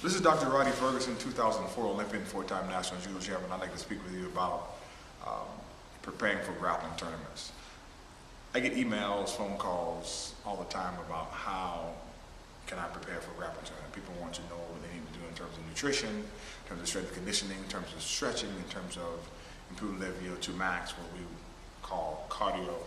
This is Dr. Rhadi Ferguson, 2004 Olympian, four-time national judo champion. I'd like to speak with you about preparing for grappling tournaments. I get emails, phone calls all the time about how can I prepare for a grappling tournament. People want to know what they need to do in terms of nutrition, in terms of strength and conditioning, in terms of stretching, in terms of improving their VO2 max, what we call cardio.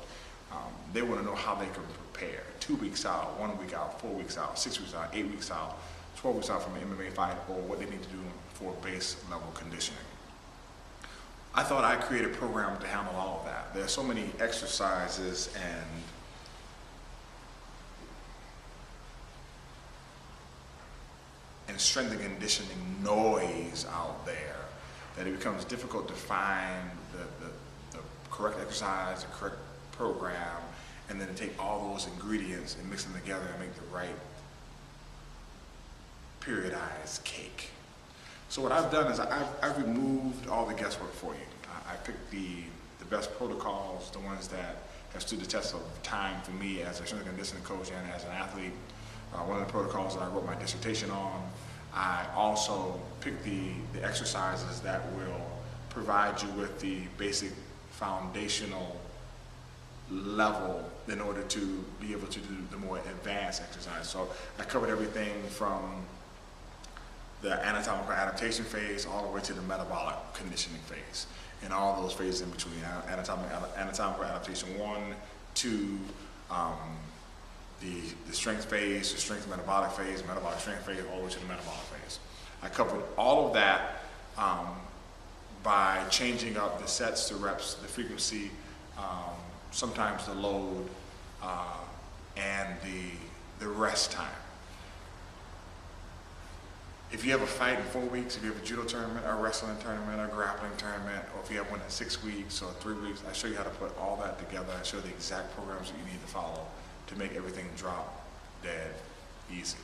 They want to know how they can prepare 2 weeks out, 1 week out, 4 weeks out, 6 weeks out, 8 weeks out, 12 weeks out from an MMA fight, or what they need to do for base level conditioning. I thought I created a program to handle all of that. There are so many exercises and strength and conditioning noise out there that it becomes difficult to find the correct exercise, the correct program, and then to take all those ingredients and mix them together and make the right periodized cake. So what I've done is I've removed all the guesswork for you. I picked the best protocols, the ones that have stood the test of time for me as a strength and conditioning coach and as an athlete. One of the protocols that I wrote my dissertation on. I also picked the exercises that will provide you with the basic foundational level in order to be able to do the more advanced exercise. So I covered everything from the anatomical adaptation phase all the way to the metabolic conditioning phase, and all those phases in between, anatomical adaptation 1, 2, the strength phase, the strength metabolic phase, metabolic strength phase, all the way to the metabolic phase. I covered all of that by changing up the sets, the reps, the frequency, sometimes the load, and the rest time. If you have a fight in 4 weeks, if you have a judo tournament, a wrestling tournament, a grappling tournament, or if you have one in 6 weeks or 3 weeks, I show you how to put all that together. I show the exact programs that you need to follow to make everything drop dead easy.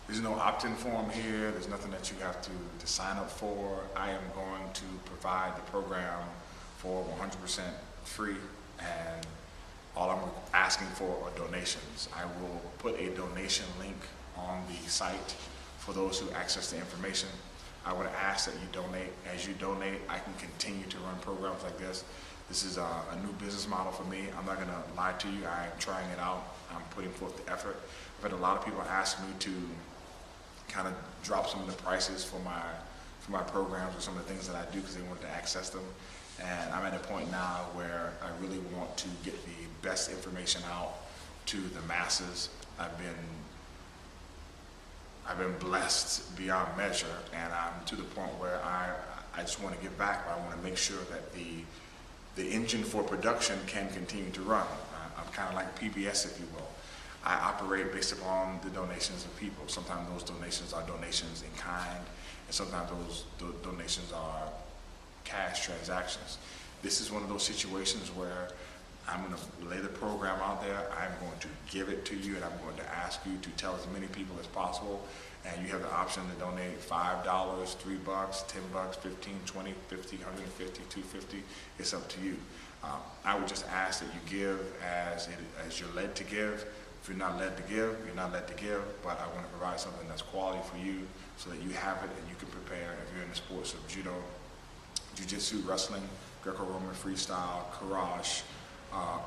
There's no opt-in form here. There's nothing that you have to sign up for. I am going to provide the program for 100% free, and all I'm asking for are donations. I will put a donation link on the site for those who access the information. I would ask that you donate. As you donate, I can continue to run programs like this. This is a new business model for me. I'm not gonna lie to you, I'm trying it out. I'm putting forth the effort. I've had a lot of people ask me to kind of drop some of the prices for my programs or some of the things that I do because they want to access them. And I'm at a point now where I really want to get the best information out to the masses. I've been blessed beyond measure, and I'm to the point where I just want to give back. I want to make sure that the engine for production can continue to run. I'm kind of like PBS, if you will. I operate based upon the donations of people. Sometimes those donations are donations in kind, and sometimes those donations are cash transactions. This is one of those situations where I'm going to lay the program out there. I'm going to give it to you, and I'm going to ask you to tell as many people as possible. And you have the option to donate $5, $3, $10, 15, 20, 50, 150, 250. It's up to you. I would just ask that you give as you're led to give. If you're not led to give, you're not led to give. But I want to provide something that's quality for you so that you have it and you can prepare if you're in the sports of judo, jiu-jitsu, wrestling, Greco-Roman freestyle, karate,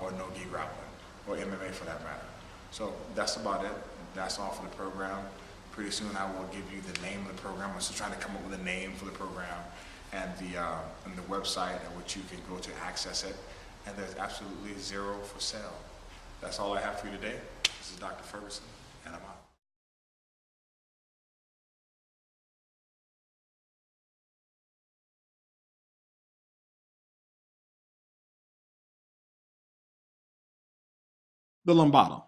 or no-gi grappling, or MMA for that matter. So that's about it. That's all for the program. Pretty soon I will give you the name of the program. I'm still trying to come up with a name for the program and the website at which you can go to access it. And there's absolutely zero for sale. That's all I have for you today. This is Dr. Ferguson, and I'm out. The lambada.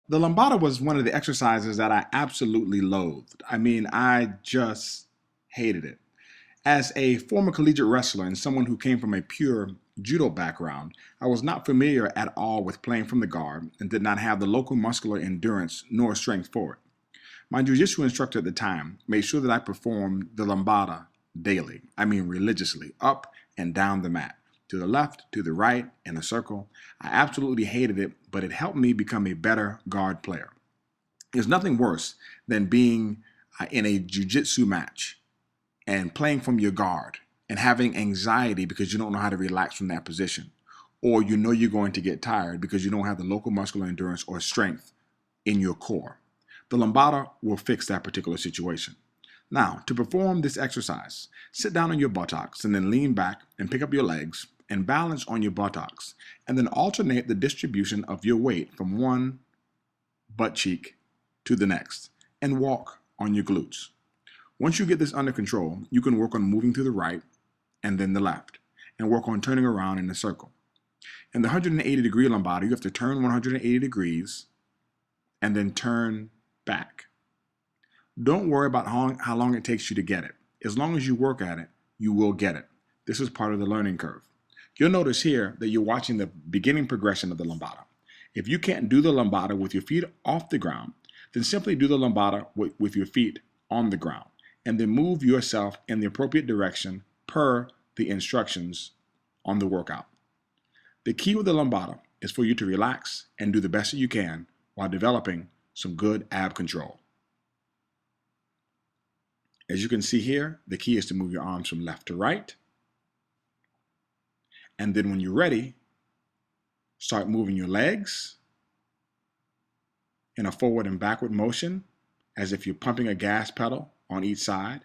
The lambada was one of the exercises that I absolutely loathed. I mean, I just hated it. As a former collegiate wrestler and someone who came from a pure judo background, I was not familiar at all with playing from the guard and did not have the local muscular endurance nor strength for it. My jiu-jitsu instructor at the time made sure that I performed the lambada daily, I mean religiously, up and down the mat, to the left, to the right, in a circle. I absolutely hated it, but it helped me become a better guard player. There's nothing worse than being in a jiu-jitsu match and playing from your guard and having anxiety because you don't know how to relax from that position, or you know you're going to get tired because you don't have the local muscular endurance or strength in your core. The Lambada will fix that particular situation. Now, to perform this exercise, sit down on your buttocks and then lean back and pick up your legs and balance on your buttocks, and then alternate the distribution of your weight from one butt cheek to the next, and walk on your glutes. Once you get this under control, you can work on moving to the right and then the left, and work on turning around in a circle. In the 180-degree Lambada, you have to turn 180 degrees and then turn back. Don't worry about how long it takes you to get it. As long as you work at it, you will get it. This is part of the learning curve. You'll notice here that you're watching the beginning progression of the Lambada. If you can't do the Lambada with your feet off the ground, then simply do the Lambada with your feet on the ground, and then move yourself in the appropriate direction per the instructions on the workout. The key with the Lambada is for you to relax and do the best that you can while developing some good ab control. As you can see here, the key is to move your arms from left to right. And then when you're ready, start moving your legs in a forward and backward motion as if you're pumping a gas pedal on each side,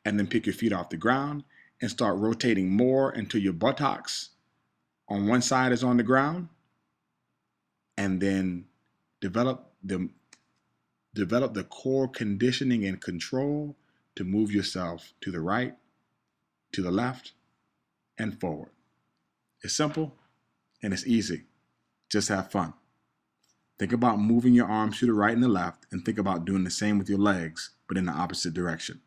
and then pick your feet off the ground and start rotating more until your buttocks on one side is on the ground, and then develop the core conditioning and control to move yourself to the right, to the left, and forward. It's simple and it's easy. Just have fun. Think about moving your arms to the right and the left, and think about doing the same with your legs, but in the opposite direction.